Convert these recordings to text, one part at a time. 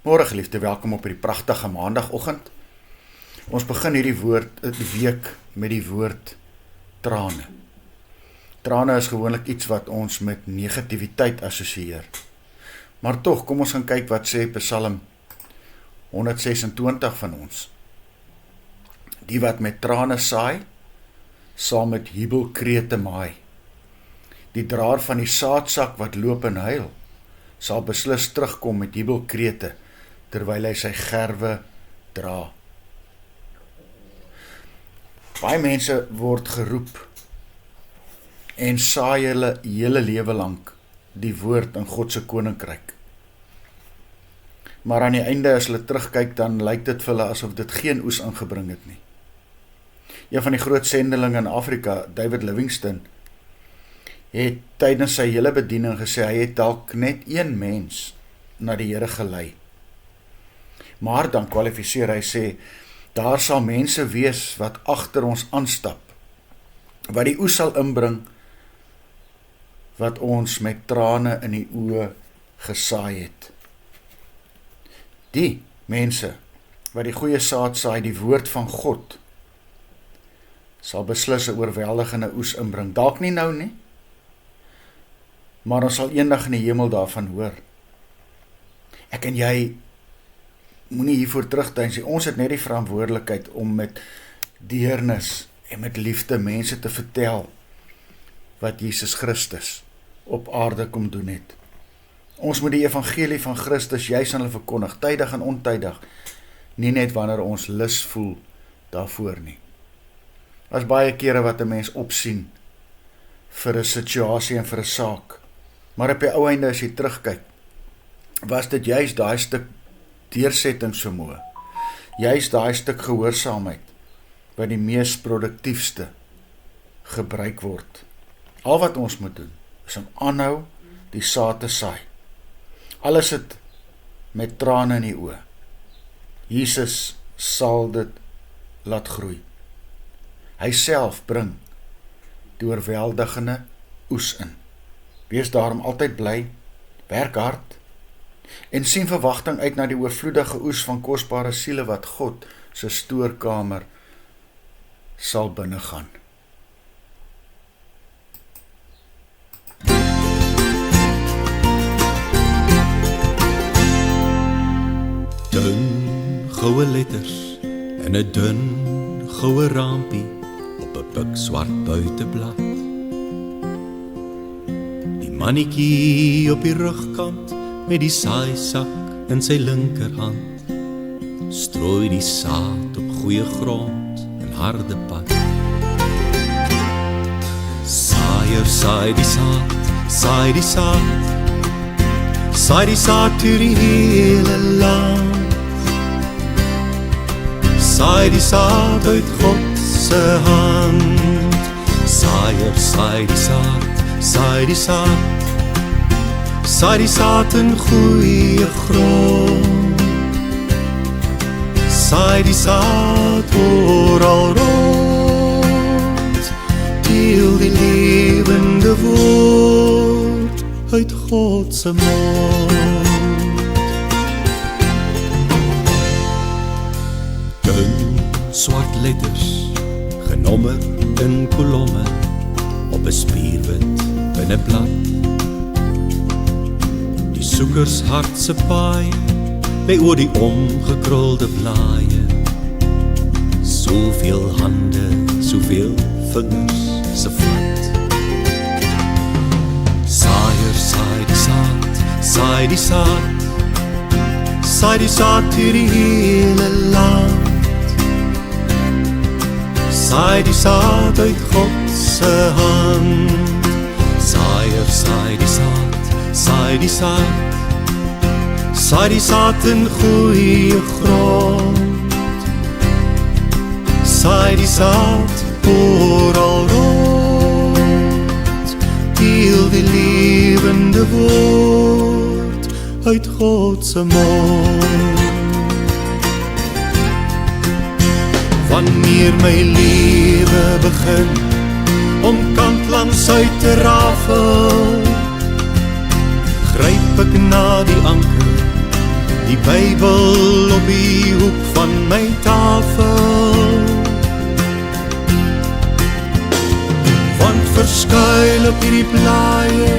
Môre geliefde, welkom op hierdie pragtige maandagoggend. Ons begin hierdie week met die woord trane. Trane is gewoonlik iets wat ons met negativiteit assosieer. Maar tog, kom ons gaan kyk wat sê Psalm 126 van ons. Die wat met trane saai, sal met jubelkrete maai. Die draer van die saadsak wat loop en huil, sal beslis terugkom met jubelkrete, terwyl hy sy gerwe dra. Baie mense word geroep en saai hulle hele lewe lank die woord in God se koninkryk. Maar aan die einde as hulle terugkyk, dan lyk dit vir hulle asof dit geen oes ingebring het nie. Een van die groot sendelinge in Afrika, David Livingstone, het tydens sy hele bediening gesê, hy het dalk net een mens na die Here gelei. Maar dan kwalifiseer hy sê, daar sal mense wees wat agter ons aanstap, wat die oes sal inbring, wat ons met trane in die oë gesaai het. Die mense wat die goeie saad saai, die woord van God, sal beslis 'n oorweldigende oes inbring. Dalk nie nou nie, maar ons sal eendag in die hemel daarvan hoor. Ek en jy moenie hiervoor terugdein sê, ons het net die verantwoordelikheid om met deernis en met liefde mense te vertel wat Jesus Christus op aarde kom doen het. Ons moet die evangelie van Christus juis aan hulle verkondig, tydig en ontydig, nie net wanneer ons lus voel daarvoor nie. As baie kere wat 'n mens opsien vir 'n situasie en vir 'n saak, maar op die ou einde as jy terugkyk, was dit juis daai stuk deursettingsvermoë, juist daai stuk gehoorsaamheid, wat die mees produktiefste gebruik word. Al wat ons moet doen, is om aanhou die saad te saai. Alles het met trane in die oë. Jesus sal dit laat groei. Hy self bring die oorweldigende oes in. Wees daarom altyd bly, werk hard, en sien verwagting uit na die oorvloedige oes van kosbare siele wat God se stoorkamer sal binnegaan. Dun goue letters en 'n dun goue raampie op 'n pikswart buiteblad. Die mannetjie op die rugkant met die saaisak in sy linkerhand, strooi die saad op goeie grond en harde pad. Saaier saai die saad, saai die saad, saai die saad deur die hele land. Saai die saad uit God se hand. Saaier saai die saad, saai die saad, saai die saad in goeie grond. Saai die saad oral rond, deel die lewende woord uit God se mond. Dun swart letters, genommer in kolomme, op 'n spierwit binneblad. Die soekers hart se paai, lê oor die omgekrulde blaaie. Soveel hande, soveel vingers se vat. Saaier saai die saad, saai die saad, saai die saad deur die hele land. Saai die saad uit God se hand. Saaier saai die saad, saai die saad, saai die saad in goeie grond. Saai die saad oral rond, deel die lewende woord uit God se mond. Wanneer my lewe begin om kant langs uit te rafel, gryp ek na die anker Die Bybel op die hoek van my tafel, want verskuil op hierdie blaaie,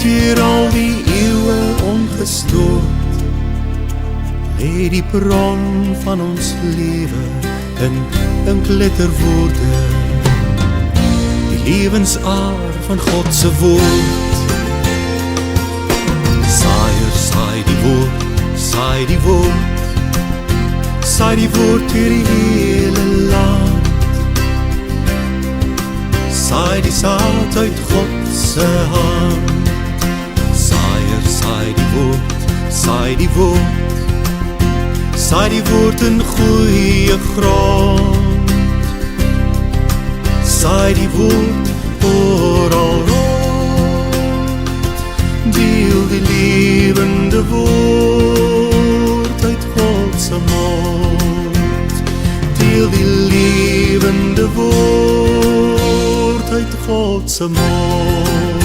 deur al die eeue ongestoord, lê die bron van ons lewe in glitterwoorde, die lewensaar van God se woord. Saaier saai die woord, saai die woord, saai die woord deur die hele land. Saai die saad uit God se hand. Saaier saai die woord, saai die woord, saai die woord in goeie grond. Saai die woord oral rond, deel die lewende woord uit God se mond. Deel die lewende woord uit God se mond.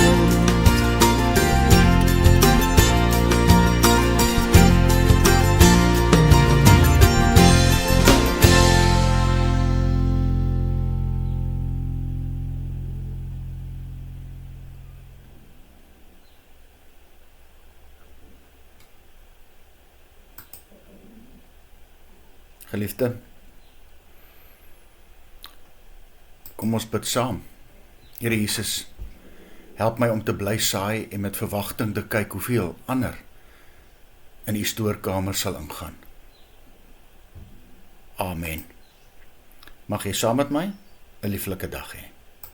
Geliefde, kom ons bid saam. Here Jesus, help my om te bly saai en met verwagting te kyk hoeveel ander in die stoorkamer sal ingaan. Amen. Mag jy saam met my 'n lieflike dag hê.